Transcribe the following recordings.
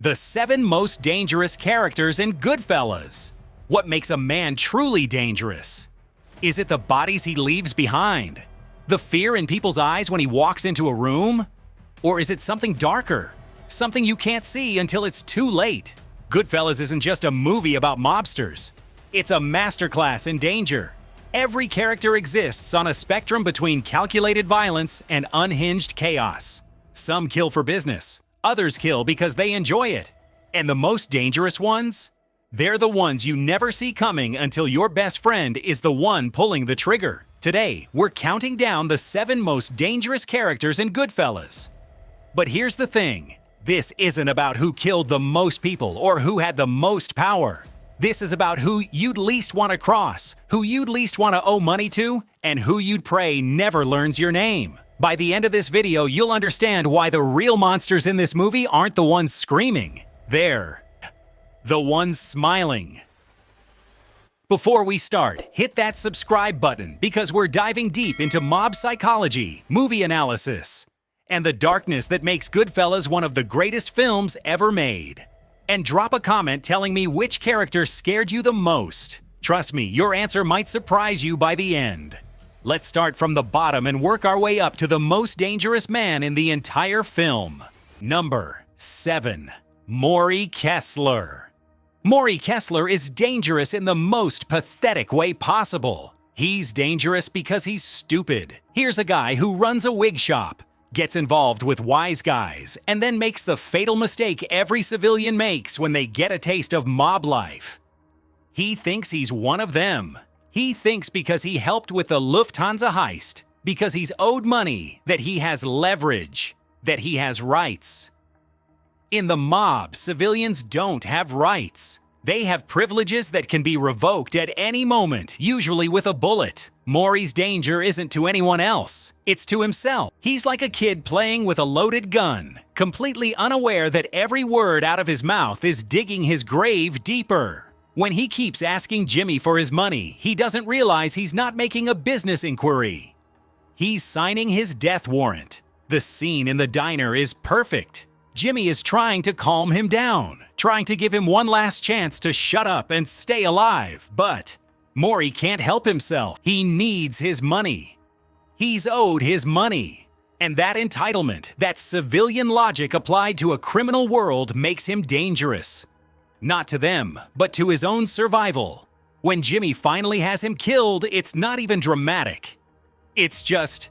The 7 most dangerous characters in Goodfellas. What makes a man truly dangerous? Is it the bodies he leaves behind? The fear in people's eyes when he walks into a room? Or is it something darker? Something you can't see until it's too late? Goodfellas isn't just a movie about mobsters. It's a masterclass in danger. Every character exists on a spectrum between calculated violence and unhinged chaos. Some kill for business. Others kill because they enjoy it. And the most dangerous ones? They're the ones you never see coming until your best friend is the one pulling the trigger. Today, we're counting down the 7 most dangerous characters in Goodfellas. But here's the thing. This isn't about who killed the most people or who had the most power. This is about who you'd least want to cross, who you'd least want to owe money to, and who you'd pray never learns your name. By the end of this video, you'll understand why the real monsters in this movie aren't the ones screaming. They're the ones smiling. Before we start, hit that subscribe button because we're diving deep into mob psychology, movie analysis, and the darkness that makes Goodfellas one of the greatest films ever made. And drop a comment telling me which character scared you the most. Trust me, your answer might surprise you by the end. Let's start from the bottom and work our way up to the most dangerous man in the entire film. Number 7. Morrie Kessler. Morrie Kessler is dangerous in the most pathetic way possible. He's dangerous because he's stupid. Here's a guy who runs a wig shop, gets involved with wise guys, and then makes the fatal mistake every civilian makes when they get a taste of mob life. He thinks he's one of them. He thinks because he helped with the Lufthansa heist, because he's owed money, that he has leverage, that he has rights. In the mob, civilians don't have rights. They have privileges that can be revoked at any moment, usually with a bullet. Morrie's danger isn't to anyone else. It's to himself. He's like a kid playing with a loaded gun, completely unaware that every word out of his mouth is digging his grave deeper. When he keeps asking Jimmy for his money, he doesn't realize he's not making a business inquiry. He's signing his death warrant. The scene in the diner is perfect. Jimmy is trying to calm him down, trying to give him one last chance to shut up and stay alive, but Morrie can't help himself. He needs his money. He's owed his money. And that entitlement, that civilian logic applied to a criminal world makes him dangerous. Not to them, but to his own survival. When Jimmy finally has him killed, it's not even dramatic. It's just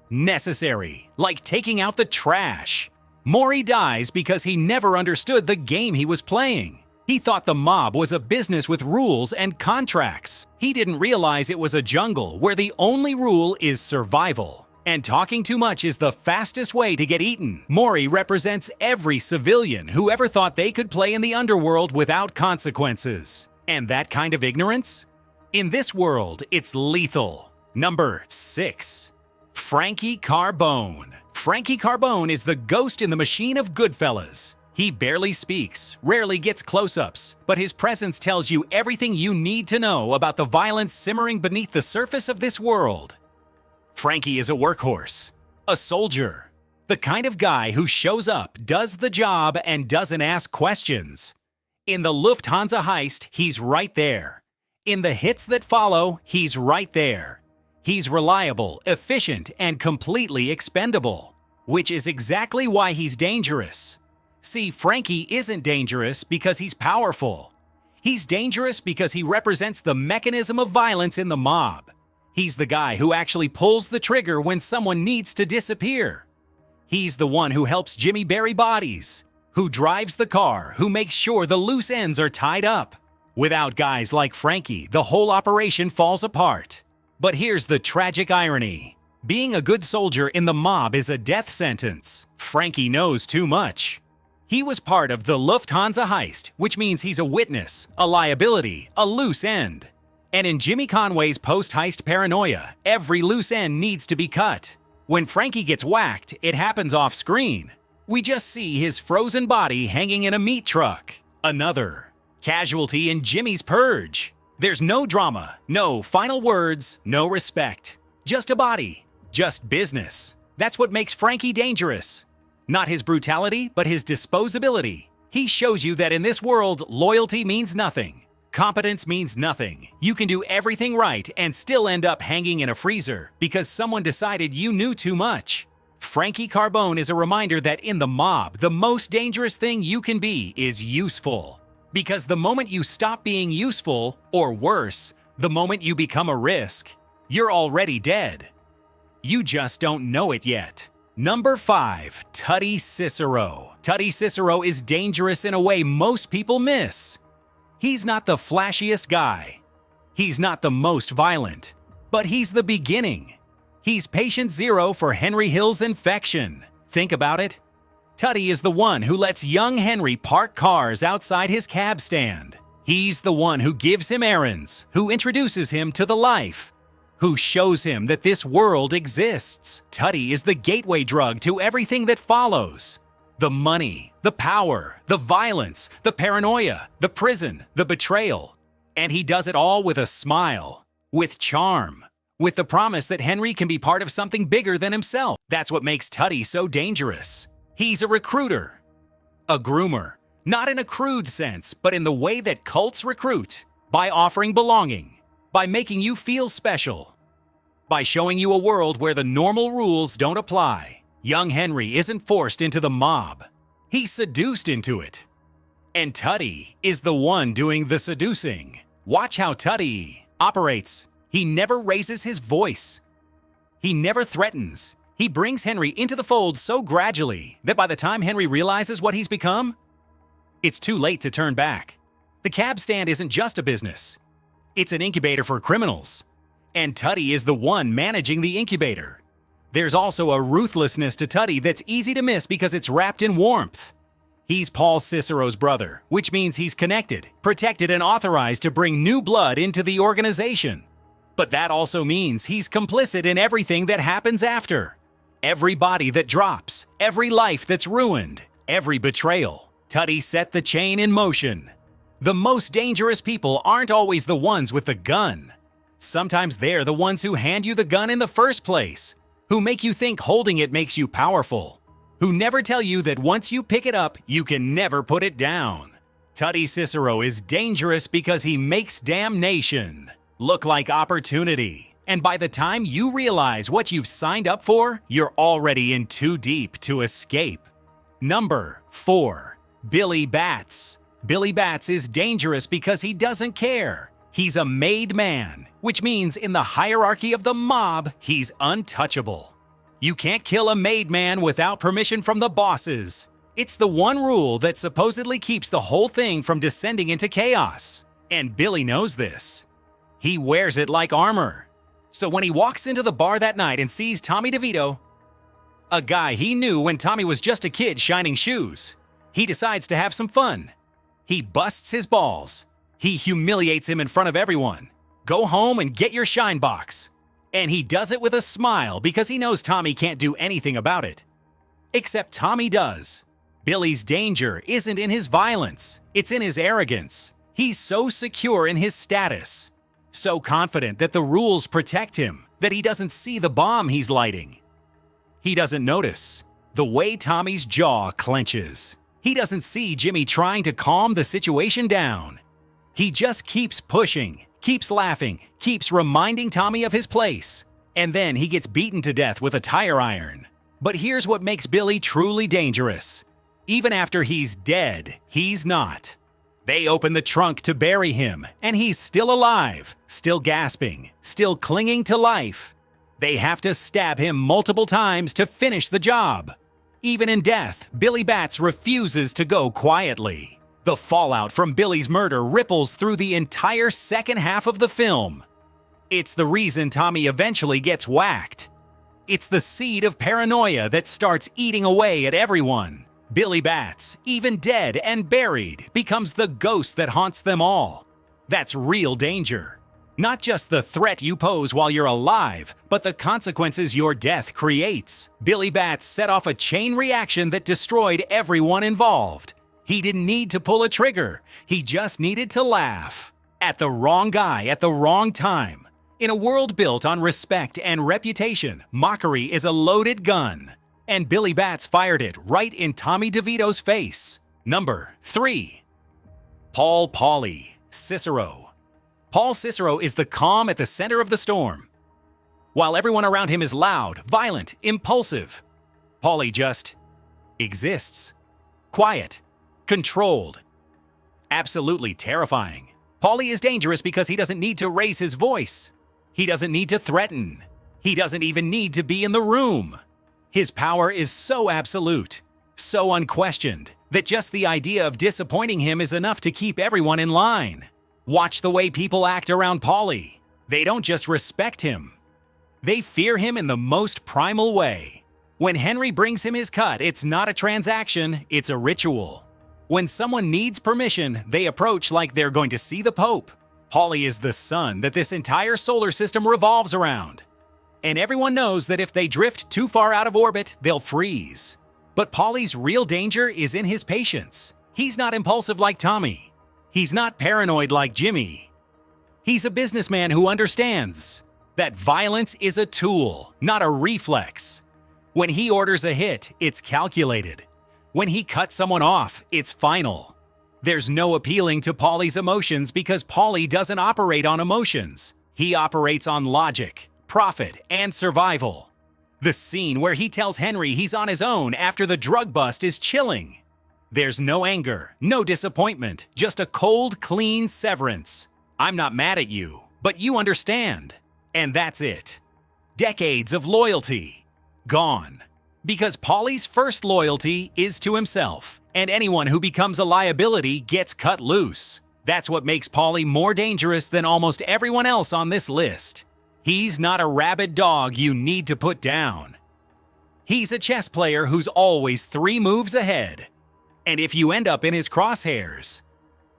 necessary, like taking out the trash. Morrie dies because he never understood the game he was playing. He thought the mob was a business with rules and contracts. He didn't realize it was a jungle where the only rule is survival. And talking too much is the fastest way to get eaten. Morrie represents every civilian who ever thought they could play in the underworld without consequences. And that kind of ignorance? In this world, it's lethal. Number 6. Frankie Carbone. Frankie Carbone is the ghost in the machine of Goodfellas. He barely speaks, rarely gets close-ups, but his presence tells you everything you need to know about the violence simmering beneath the surface of this world. Frankie is a workhorse, a soldier, the kind of guy who shows up, does the job, and doesn't ask questions. In the Lufthansa heist, he's right there. In the hits that follow, he's right there. He's reliable, efficient, and completely expendable, which is exactly why he's dangerous. See, Frankie isn't dangerous because he's powerful. He's dangerous because he represents the mechanism of violence in the mob. He's the guy who actually pulls the trigger when someone needs to disappear. He's the one who helps Jimmy bury bodies, who drives the car, who makes sure the loose ends are tied up. Without guys like Frankie, the whole operation falls apart. But here's the tragic irony. Being a good soldier in the mob is a death sentence. Frankie knows too much. He was part of the Lufthansa heist, which means he's a witness, a liability, a loose end. And in Jimmy Conway's post-heist paranoia, every loose end needs to be cut. When Frankie gets whacked, it happens off-screen. We just see his frozen body hanging in a meat truck. Another casualty in Jimmy's purge. There's no drama, no final words, no respect. Just a body, just business. That's what makes Frankie dangerous. Not his brutality, but his disposability. He shows you that in this world, loyalty means nothing. Competence means nothing. You can do everything right and still end up hanging in a freezer because someone decided you knew too much. Frankie Carbone is a reminder that in the mob, the most dangerous thing you can be is useful. Because the moment you stop being useful, or worse, the moment you become a risk, you're already dead. You just don't know it yet. Number 5. Tuddy Cicero. Tuddy Cicero is dangerous in a way most people miss. He's not the flashiest guy. He's not the most violent. But he's the beginning. He's patient zero for Henry Hill's infection. Think about it. Tuddy is the one who lets young Henry park cars outside his cab stand. He's the one who gives him errands, who introduces him to the life, who shows him that this world exists. Tuddy is the gateway drug to everything that follows. The money, the power, the violence, the paranoia, the prison, the betrayal. And he does it all with a smile, with charm, with the promise that Henry can be part of something bigger than himself. That's what makes Tuddy so dangerous. He's a recruiter, a groomer, not in a crude sense, but in the way that cults recruit, by offering belonging, by making you feel special, by showing you a world where the normal rules don't apply. Young Henry isn't forced into the mob. He's seduced into it. And Tuddy is the one doing the seducing. Watch how Tuddy operates. He never raises his voice. He never threatens. He brings Henry into the fold so gradually that by the time Henry realizes what he's become, it's too late to turn back. The cab stand isn't just a business. It's an incubator for criminals. And Tuddy is the one managing the incubator. There's also a ruthlessness to Tuddy that's easy to miss because it's wrapped in warmth. He's Paul Cicero's brother, which means he's connected, protected, and authorized to bring new blood into the organization. But that also means he's complicit in everything that happens after. Every body that drops, every life that's ruined, every betrayal. Tuddy set the chain in motion. The most dangerous people aren't always the ones with the gun. Sometimes they're the ones who hand you the gun in the first place, who make you think holding it makes you powerful, who never tell you that once you pick it up, you can never put it down. Tuddy Cicero is dangerous because he makes damnation look like opportunity. And by the time you realize what you've signed up for, you're already in too deep to escape. Number 4. Billy Batts. Billy Batts is dangerous because he doesn't care. He's a made man, which means in the hierarchy of the mob, he's untouchable. You can't kill a made man without permission from the bosses. It's the one rule that supposedly keeps the whole thing from descending into chaos. And Billy knows this. He wears it like armor. So when he walks into the bar that night and sees Tommy DeVito, a guy he knew when Tommy was just a kid shining shoes, he decides to have some fun. He busts his balls. He humiliates him in front of everyone. Go home and get your shine box. And he does it with a smile because he knows Tommy can't do anything about it. Except Tommy does. Billy's danger isn't in his violence. It's in his arrogance. He's so secure in his status, so confident that the rules protect him, that he doesn't see the bomb he's lighting. He doesn't notice the way Tommy's jaw clenches. He doesn't see Jimmy trying to calm the situation down. He just keeps pushing, keeps laughing, keeps reminding Tommy of his place. And then he gets beaten to death with a tire iron. But here's what makes Billy truly dangerous. Even after he's dead, he's not. They open the trunk to bury him, and he's still alive, still gasping, still clinging to life. They have to stab him multiple times to finish the job. Even in death, Billy Batts refuses to go quietly. The fallout from Billy's murder ripples through the entire second half of the film. It's the reason Tommy eventually gets whacked. It's the seed of paranoia that starts eating away at everyone. Billy Batts, even dead and buried, becomes the ghost that haunts them all. That's real danger. Not just the threat you pose while you're alive, but the consequences your death creates. Billy Batts set off a chain reaction that destroyed everyone involved. He didn't need to pull a trigger. He just needed to laugh. At the wrong guy at the wrong time. In a world built on respect and reputation, mockery is a loaded gun. And Billy Batts fired it right in Tommy DeVito's face. Number 3. Paulie Cicero. Paul Cicero is the calm at the center of the storm. While everyone around him is loud, violent, impulsive, Paulie just exists. Quiet, controlled, absolutely terrifying. Paulie is dangerous because he doesn't need to raise his voice. He doesn't need to threaten. He doesn't even need to be in the room. His power is so absolute, so unquestioned, that just the idea of disappointing him is enough to keep everyone in line. Watch the way people act around Paulie. They don't just respect him. They fear him in the most primal way. When Henry brings him his cut, it's not a transaction, it's a ritual. When someone needs permission, they approach like they're going to see the Pope. Paulie is the sun that this entire solar system revolves around. And everyone knows that if they drift too far out of orbit, they'll freeze. But Paulie's real danger is in his patience. He's not impulsive like Tommy. He's not paranoid like Jimmy. He's a businessman who understands that violence is a tool, not a reflex. When he orders a hit, it's calculated. When he cuts someone off, it's final. There's no appealing to Paulie's emotions because Paulie doesn't operate on emotions. He operates on logic, profit, and survival. The scene where he tells Henry he's on his own after the drug bust is chilling. There's no anger, no disappointment, just a cold, clean severance. I'm not mad at you, but you understand. And that's it. Decades of loyalty, gone. Because Paulie's first loyalty is to himself, and anyone who becomes a liability gets cut loose. That's what makes Paulie more dangerous than almost everyone else on this list. He's not a rabid dog you need to put down. He's a chess player who's always 3 moves ahead. And if you end up in his crosshairs,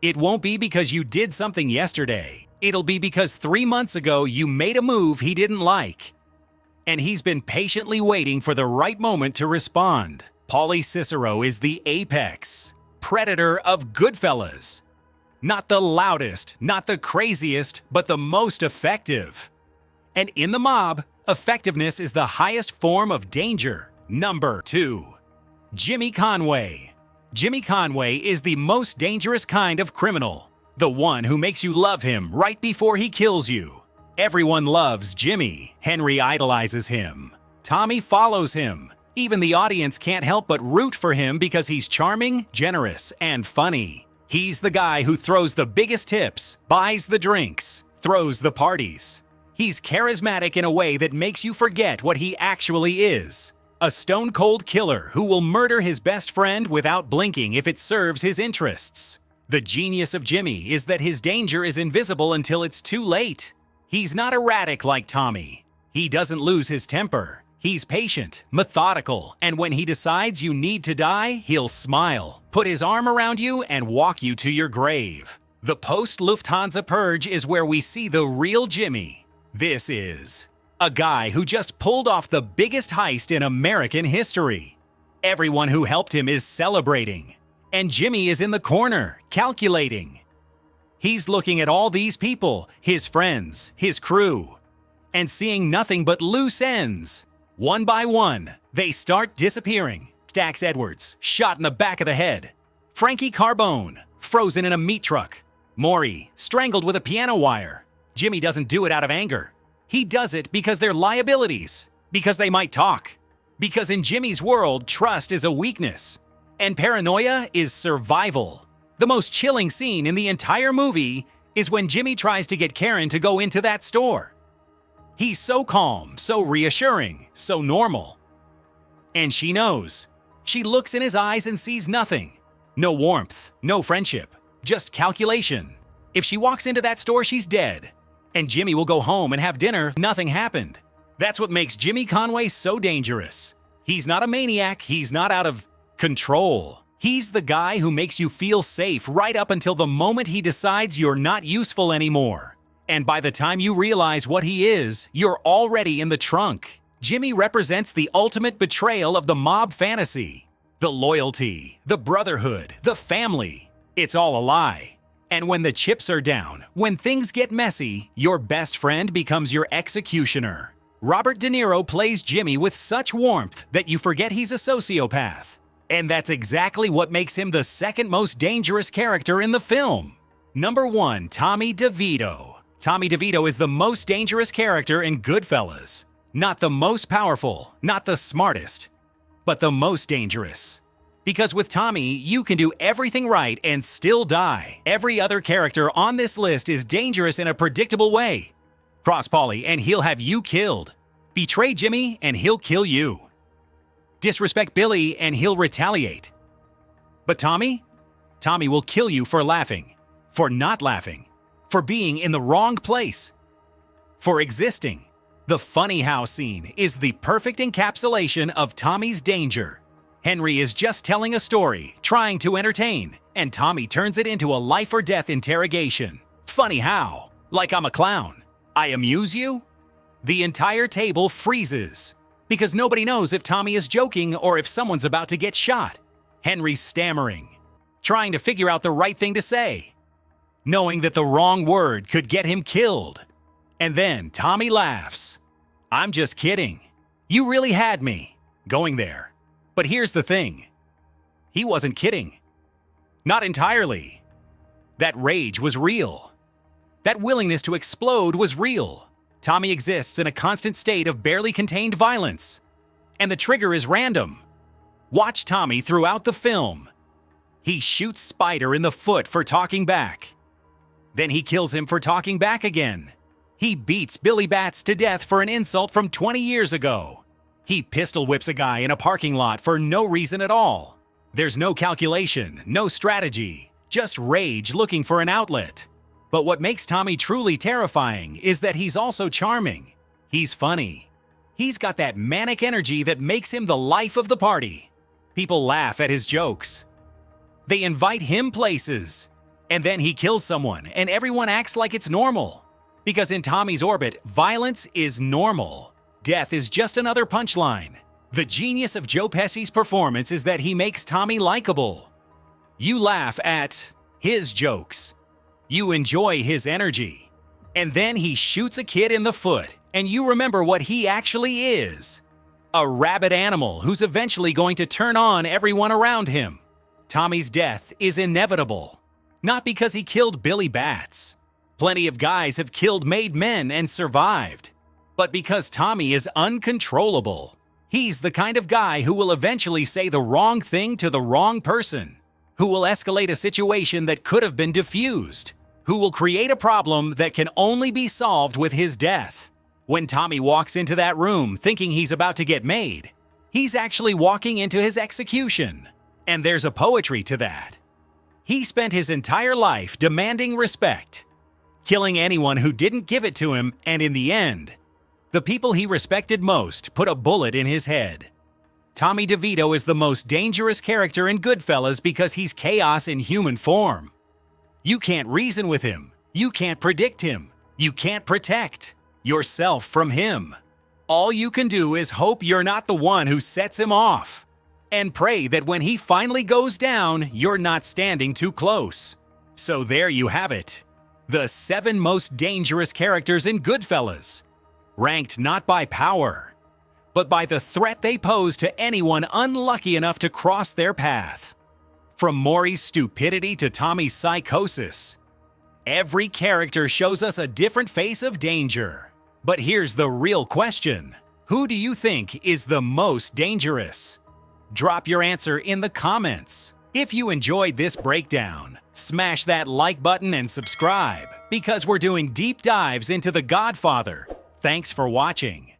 it won't be because you did something yesterday. It'll be because 3 months ago you made a move he didn't like. And he's been patiently waiting for the right moment to respond. Paulie Cicero is the apex predator of Goodfellas. Not the loudest, not the craziest, but the most effective. And in the mob, effectiveness is the highest form of danger. Number 2. Jimmy Conway. Jimmy Conway is the most dangerous kind of criminal. The one who makes you love him right before he kills you. Everyone loves Jimmy. Henry idolizes him. Tommy follows him. Even the audience can't help but root for him because he's charming, generous, and funny. He's the guy who throws the biggest tips, buys the drinks, throws the parties. He's charismatic in a way that makes you forget what he actually is. A stone-cold killer who will murder his best friend without blinking if it serves his interests. The genius of Jimmy is that his danger is invisible until it's too late. He's not erratic like Tommy. He doesn't lose his temper. He's patient, methodical, and when he decides you need to die, he'll smile, put his arm around you, and walk you to your grave. The post-Lufthansa purge is where we see the real Jimmy. This is a guy who just pulled off the biggest heist in American history. Everyone who helped him is celebrating. And Jimmy is in the corner, calculating. He's looking at all these people, his friends, his crew, and seeing nothing but loose ends. One by one, they start disappearing. Stax Edwards, shot in the back of the head. Frankie Carbone, frozen in a meat truck. Morrie, strangled with a piano wire. Jimmy doesn't do it out of anger. He does it because they're liabilities. Because they might talk. Because in Jimmy's world, trust is a weakness. And paranoia is survival. The most chilling scene in the entire movie is when Jimmy tries to get Karen to go into that store. He's so calm, so reassuring, so normal. And she knows. She looks in his eyes and sees nothing. No warmth, no friendship, just calculation. If she walks into that store, she's dead. And Jimmy will go home and have dinner, nothing happened. That's what makes Jimmy Conway so dangerous. He's not a maniac, he's not out of control. He's the guy who makes you feel safe right up until the moment he decides you're not useful anymore. And by the time you realize what he is, you're already in the trunk. Jimmy represents the ultimate betrayal of the mob fantasy. The loyalty, the brotherhood, the family. It's all a lie. And when the chips are down, when things get messy, your best friend becomes your executioner. Robert De Niro plays Jimmy with such warmth that you forget he's a sociopath. And that's exactly what makes him the second most dangerous character in the film. Number 1, Tommy DeVito. Tommy DeVito is the most dangerous character in Goodfellas. Not the most powerful, not the smartest, but the most dangerous. Because with Tommy, you can do everything right and still die. Every other character on this list is dangerous in a predictable way. Cross Paulie and he'll have you killed. Betray Jimmy and he'll kill you. Disrespect Billy and he'll retaliate. But Tommy? Tommy will kill you for laughing, for not laughing, for being in the wrong place, for existing. The funny how scene is the perfect encapsulation of Tommy's danger. Henry is just telling a story, trying to entertain, and Tommy turns it into a life or death interrogation. Funny how? Like I'm a clown. I amuse you? The entire table freezes, because nobody knows if Tommy is joking or if someone's about to get shot. Henry's stammering, trying to figure out the right thing to say, knowing that the wrong word could get him killed. And then Tommy laughs. I'm just kidding. You really had me going there. But here's the thing. He wasn't kidding. Not entirely. That rage was real. That willingness to explode was real. Tommy exists in a constant state of barely contained violence. And the trigger is random. Watch Tommy throughout the film. He shoots Spider in the foot for talking back. Then he kills him for talking back again. He beats Billy Bats to death for an insult from 20 years ago. He pistol whips a guy in a parking lot for no reason at all. There's no calculation, no strategy, just rage looking for an outlet. But what makes Tommy truly terrifying is that he's also charming. He's funny. He's got that manic energy that makes him the life of the party. People laugh at his jokes. They invite him places. And then he kills someone and everyone acts like it's normal. Because in Tommy's orbit, violence is normal. Death is just another punchline. The genius of Joe Pesci's performance is that he makes Tommy likable. You laugh at his jokes. You enjoy his energy. And then he shoots a kid in the foot, and you remember what he actually is. A rabid animal who's eventually going to turn on everyone around him. Tommy's death is inevitable. Not because he killed Billy Bats. Plenty of guys have killed made men and survived. But because Tommy is uncontrollable. He's the kind of guy who will eventually say the wrong thing to the wrong person, who will escalate a situation that could have been diffused, who will create a problem that can only be solved with his death. When Tommy walks into that room thinking he's about to get made, he's actually walking into his execution. And there's a poetry to that. He spent his entire life demanding respect, killing anyone who didn't give it to him, and in the end, the people he respected most put a bullet in his head. Tommy DeVito is the most dangerous character in Goodfellas because he's chaos in human form. You can't reason with him. You can't predict him. You can't protect yourself from him. All you can do is hope you're not the one who sets him off. And pray that when he finally goes down, you're not standing too close. So there you have it. The 7 most dangerous characters in Goodfellas. Ranked not by power, but by the threat they pose to anyone unlucky enough to cross their path. From Morrie's stupidity to Tommy's psychosis, every character shows us a different face of danger. But here's the real question. Who do you think is the most dangerous? Drop your answer in the comments. If you enjoyed this breakdown, smash that like button and subscribe, because we're doing deep dives into The Godfather. Thanks for watching.